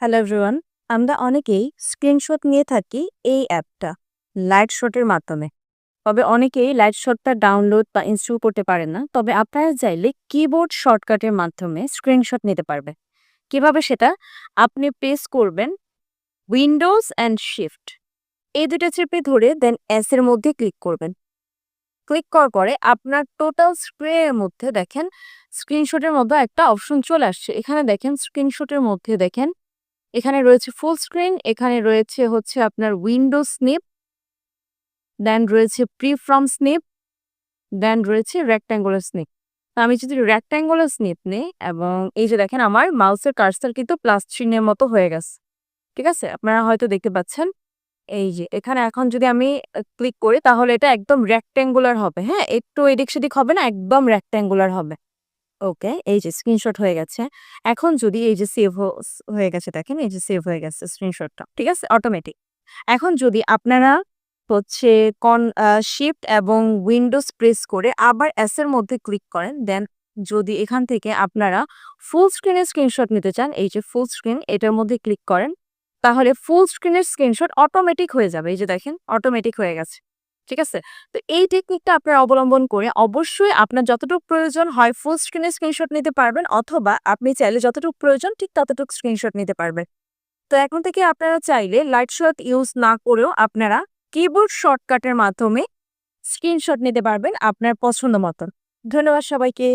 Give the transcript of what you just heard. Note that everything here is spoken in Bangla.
হ্যালো এভরিওয়ান, আমরা অনেকেই স্ক্রিনশট নিয়ে থাকি এই অ্যাপটা লাইট শটের মাধ্যমে। তবে অনেকেই লাইট শটটা ডাউনলোড বা ইনস্টল করতে পারেন না। তবে আপনারা চাইলে কিবোর্ড শর্টকাটের মাধ্যমে স্ক্রিনশট নিতে পারবেন। কিভাবে সেটা? আপনি প্রেস করবেন উইন্ডোজ অ্যান্ড শিফট, এই দুটো চেপে ধরে দেন এস এর মধ্যে ক্লিক করবেন। ক্লিক করার পরে আপনার টোটাল স্ক্রিনের মধ্যে দেখেন স্ক্রিনশটের মধ্যে একটা অপশন চলে আসছে। এখানে দেখেন স্ক্রিনশটের মধ্যে দেখেন এখানে রয়েছে ফুল স্ক্রিন, এখানে রয়েছে হচ্ছে আপনার উইন্ডো স্নিপ, দেন রয়েছে প্রি ফ্রম স্নিপ, দেন রয়েছে রেক্ট্যাঙ্গুলার স্নিপ। তো আমি যদি রেক্ট্যাঙ্গুলার স্নিপ নেই এবং এই যে দেখেন আমার মাউসের কার্সার কিন্তু প্লাস চিহ্নের মতো হয়ে গেছে। ঠিক আছে? আপনারা হয়তো দেখতে পাচ্ছেন। এই যে এখানে এখন যদি আমি ক্লিক করি তাহলে এটা একদম রেক্ট্যাঙ্গুলার হবে। হ্যাঁ? একটু এদিক সেদিক হবে না, একদম রেক্ট্যাঙ্গুলার হবে। ওকে, এই যে স্ক্রিনশট হয়ে গেছে। এখন যদি এই যে সেভ হয়ে গেছে দেখেন, এই যে সেভ হয়ে গেছে স্ক্রিনশটটা। ঠিক আছে? অটোমেটিক। এখন যদি আপনারা হচ্ছে শিফট এবং উইন্ডোজ প্রেস করে আবার এস এর মধ্যে ক্লিক করেন, দেন যদি এখান থেকে আপনারা ফুল স্ক্রিনের স্ক্রিনশট নিতে চান, এই যে ফুল স্ক্রিন এটার মধ্যে ক্লিক করেন, তাহলে ফুল স্ক্রিনের স্ক্রিনশট অটোমেটিক হয়ে যাবে। এই যে দেখেন অটোমেটিক হয়ে গেছে। ঠিক আছে? তো এই টেকনিকটা আপনারা অবলম্বন করে অবশ্যই আপনার যতটুকু প্রয়োজন হয় ফুল স্ক্রিনের স্ক্রিনশট নিতে পারবেন, অথবা আপনি চাইলে যতটুকু প্রয়োজন ঠিক ততটুকু স্ক্রিনশট নিতে পারবেন। তো এখন থেকে আপনারা চাইলে লাইট শট ইউজ না করেও আপনারা কিবোর্ড শর্টকাটের মাধ্যমে স্ক্রিনশট নিতে পারবেন আপনার পছন্দ মতন। ধন্যবাদ সবাইকে।